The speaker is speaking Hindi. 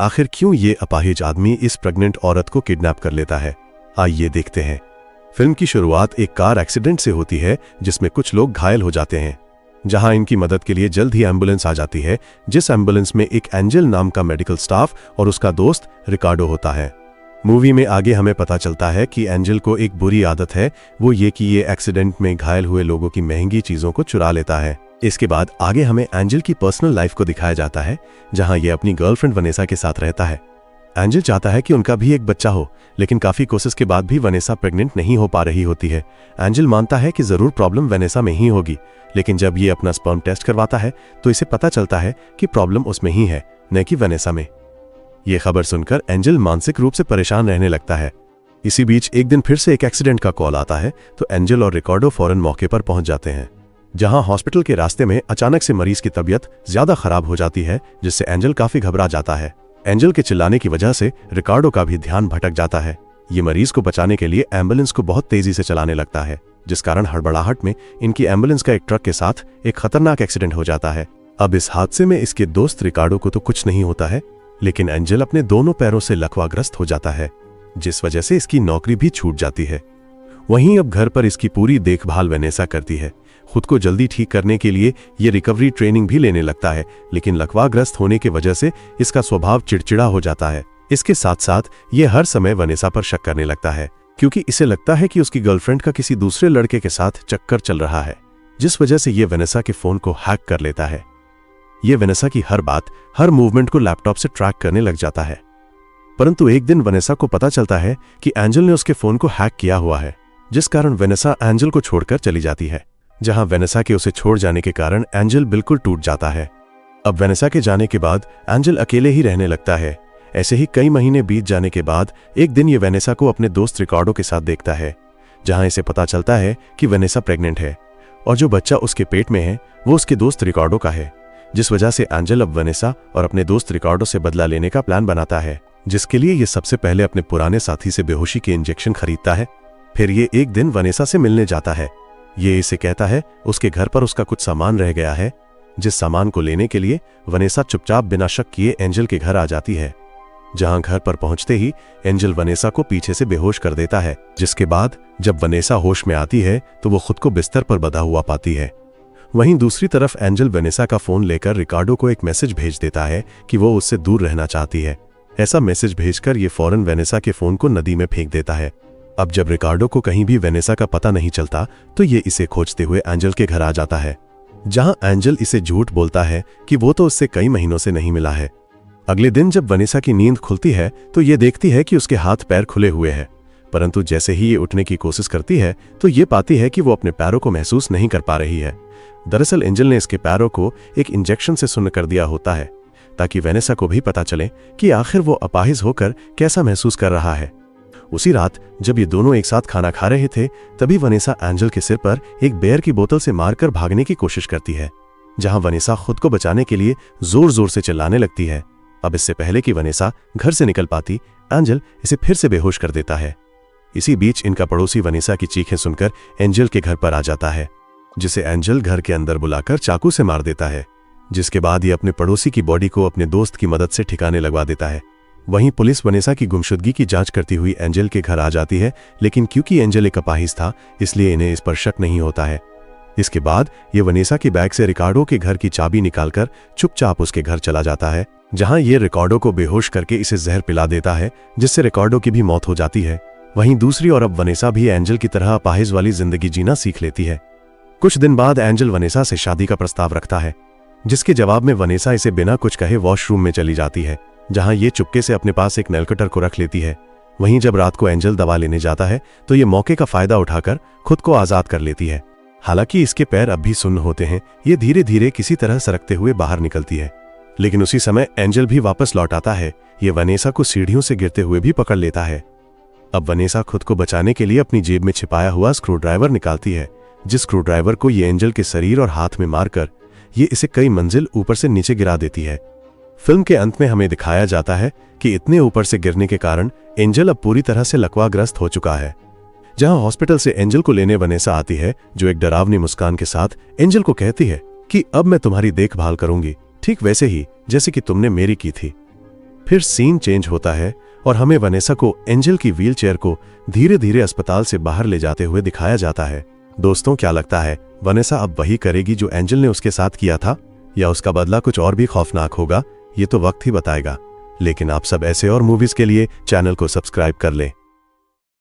आखिर क्यों ये अपाहिज आदमी इस प्रेग्नेंट औरत को किडनैप कर लेता है, आइए देखते हैं। फिल्म की शुरुआत एक कार एक्सीडेंट से होती है जिसमें कुछ लोग घायल हो जाते हैं, जहां इनकी मदद के लिए जल्द ही एम्बुलेंस आ जाती है, जिस एम्बुलेंस में एक एंजल नाम का मेडिकल स्टाफ और उसका दोस्त रिकार्डो होता है। मूवी में आगे हमें पता चलता है कि एंजल को एक बुरी आदत है, वो ये कि ये एक्सीडेंट में घायल हुए लोगों की महंगी चीजों को चुरा लेता है। इसके बाद आगे हमें एंजल की पर्सनल लाइफ को दिखाया जाता है, जहां ये अपनी गर्लफ्रेंड वनेसा के साथ रहता है। एंजल चाहता है कि उनका भी एक बच्चा हो, लेकिन काफी कोशिश के बाद भी वनेसा प्रेग्नेंट नहीं हो पा रही होती है। एंजल मानता है कि जरूर प्रॉब्लम वनेसा में ही होगी, लेकिन जब ये अपना स्पर्म टेस्ट करवाता है तो इसे पता चलता है कि प्रॉब्लम उसमें ही है, न कि वनेसा में। ये खबर सुनकर एंजल मानसिक रूप से परेशान रहने लगता है। इसी बीच एक दिन फिर से एक एक्सीडेंट का कॉल आता है, तो एंजल और रिकार्डो फौरन मौके पर पहुंच जाते हैं, जहां हॉस्पिटल के रास्ते में अचानक से मरीज की तबीयत ज्यादा खराब हो जाती है, जिससे एंजल काफी घबरा जाता है। एंजल के चिल्लाने की वजह से रिकार्डो का भी ध्यान भटक जाता है। ये मरीज को बचाने के लिए एम्बुलेंस को बहुत तेजी से चलाने लगता है, जिस कारण हड़बड़ाहट में इनकी एम्बुलेंस का एक ट्रक के साथ एक खतरनाक एक्सीडेंट हो जाता है। अब इस हादसे में इसके दोस्त रिकार्डो को तो कुछ नहीं होता है, लेकिन एंजल अपने दोनों पैरों से लकवाग्रस्त हो जाता है, जिस वजह से इसकी नौकरी भी छूट जाती है। वहीं अब घर पर इसकी पूरी देखभाल वनेसा करती है। खुद को जल्दी ठीक करने के लिए ये रिकवरी ट्रेनिंग भी लेने लगता है, लेकिन लकवाग्रस्त होने की वजह से इसका स्वभाव चिड़चिड़ा हो जाता है। इसके साथ साथ ये हर समय वनेसा पर शक करने लगता है, क्योंकि इसे लगता है कि उसकी गर्लफ्रेंड का किसी दूसरे लड़के के साथ चक्कर चल रहा है, जिस वजह से ये वनेसा के फोन को हैक कर लेता है। ये वनेसा की हर बात, हर मूवमेंट को लैपटॉप से ट्रैक करने लग जाता है। परंतु एक दिन वनेसा को पता चलता है कि एंजल ने उसके फोन को हैक किया हुआ है, जिस कारण वनेसा एंजल को छोड़कर चली जाती है। जहां वनेसा के उसे छोड़ जाने के कारण एंजल बिल्कुल टूट जाता है। अब वनेसा के जाने के बाद एंजल अकेले ही रहने लगता है। ऐसे ही कई महीने बीत जाने के बाद एक दिन ये वनेसा को अपने दोस्त रिकार्डो के साथ देखता है, जहां इसे पता चलता है कि वनेसा प्रेग्नेंट है और जो बच्चा उसके पेट में है वो उसके दोस्त रिकार्डो का है, जिस वजह से एंजल अब वनेसा और अपने दोस्त रिकार्डो से बदला लेने का प्लान बनाता है, जिसके लिए ये सबसे पहले अपने पुराने साथी से बेहोशी के इंजेक्शन खरीदता है। फिर ये एक दिन वनेसा से मिलने जाता है। ये इसे कहता है उसके घर पर उसका कुछ सामान रह गया है, जिस सामान को लेने के लिए वनेसा चुपचाप बिना शक किए एंजल के घर आ जाती है। जहां घर पर पहुंचते ही एंजल वनेसा को पीछे से बेहोश कर देता है, जिसके बाद जब वनेसा होश में आती है तो वो खुद को बिस्तर पर बंधा हुआ पाती है। वहीं दूसरी तरफ एंजल वनेसा का फोन लेकर रिकार्डो को एक मैसेज भेज देता है कि वो उससे दूर रहना चाहती है। ऐसा मैसेज भेजकर ये फौरन वनेसा के फोन को नदी में फेंक देता है। अब जब रिकार्डो को कहीं भी वनेसा का पता नहीं चलता तो ये इसे खोजते हुए एंजल के घर आ जाता है, जहां एंजल इसे झूठ बोलता है कि वो तो उससे कई महीनों से नहीं मिला है। अगले दिन जब वनेसा की नींद खुलती है तो ये देखती है कि उसके हाथ पैर खुले हुए हैं, परंतु जैसे ही ये उठने की कोशिश करती है तो ये पाती है कि वो अपने पैरों को महसूस नहीं कर पा रही है। दरअसल एंजल ने इसके पैरों को एक इंजेक्शन से सुन्न कर दिया होता है, ताकि वनेसा को भी पता चले कि आखिर वो अपाहिज होकर कैसा महसूस कर रहा है। उसी रात जब ये दोनों एक साथ खाना खा रहे थे, तभी वनेसा एंजल के सिर पर एक बेर की बोतल से मारकर भागने की कोशिश करती है, जहां वनेसा खुद को बचाने के लिए जोर जोर से चिल्लाने लगती है। अब इससे पहले कि वनेसा घर से निकल पाती, एंजल इसे फिर से बेहोश कर देता है। इसी बीच इनका पड़ोसी वनेसा की चीखें सुनकर एंजल के घर पर आ जाता है, जिसे एंजल घर के अंदर बुलाकर चाकू से मार देता है, जिसके बाद ये अपने पड़ोसी की बॉडी को अपने दोस्त की मदद से ठिकाने लगवा देता है। वहीं पुलिस वनेसा की गुमशुदगी की जांच करती हुई एंजल के घर आ जाती है, लेकिन क्योंकि एंजल एक अपाहिज था इसलिए इन्हें इस पर शक नहीं होता है। इसके बाद ये वनेसा के बैग से रिकार्डो के घर की चाबी निकालकर चुपचाप उसके घर चला जाता है, जहां ये रिकार्डो को बेहोश करके इसे जहर पिला देता है, जिससे रिकार्डो की भी मौत हो जाती है। वहीं दूसरी ओर अब वनेसा भी एंजल की तरह अपाहिज वाली जिंदगी जीना सीख लेती है। कुछ दिन बाद एंजल वनेसा से शादी का प्रस्ताव रखता है, जिसके जवाब में वनेसा इसे बिना कुछ कहे वॉशरूम में चली जाती है, जहां ये चुपके से अपने पास एक नेलकटर को रख लेती है। वहीं जब रात को एंजल दवा लेने जाता है तो ये मौके का फायदा उठाकर खुद को आजाद कर लेती है। हालांकि इसके पैर अब भी सुन्न होते हैं, ये धीरे धीरे किसी तरह सरकते हुए बाहर निकलती है, लेकिन उसी समय एंजल भी वापस लौट आता है। ये वनेसा को सीढ़ियों से गिरते हुए भी पकड़ लेता है। अब वनेसा खुद को बचाने के लिए अपनी जेब में छिपाया हुआ स्क्रू ड्राइवर निकालती है, जिस स्क्रू ड्राइवर को ये एंजल के शरीर और हाथ में मारकर ये इसे कई मंजिल ऊपर से नीचे गिरा देती है। फिल्म के अंत में हमें दिखाया जाता है कि इतने ऊपर से गिरने के कारण एंजल अब पूरी तरह से लकवाग्रस्त हो चुका है। जहां हॉस्पिटल से एंजल को लेने वनेसा आती है, जो एक डरावनी मुस्कान के साथ एंजल को कहती है कि अब मैं तुम्हारी देखभाल करूंगी, ठीक वैसे ही जैसे कि तुमने मेरी की थी। फिर सीन चेंज होता है और हमें वनेसा को एंजल की व्हीलचेयर को धीरे धीरे अस्पताल से बाहर ले जाते हुए दिखाया जाता है। दोस्तों, क्या लगता है वनेसा अब वही करेगी जो एंजल ने उसके साथ किया था, या उसका बदला कुछ और भी खौफनाक होगा? ये तो वक्त ही बताएगा। लेकिन आप सब ऐसे और मूवीज के लिए चैनल को सब्सक्राइब कर लें।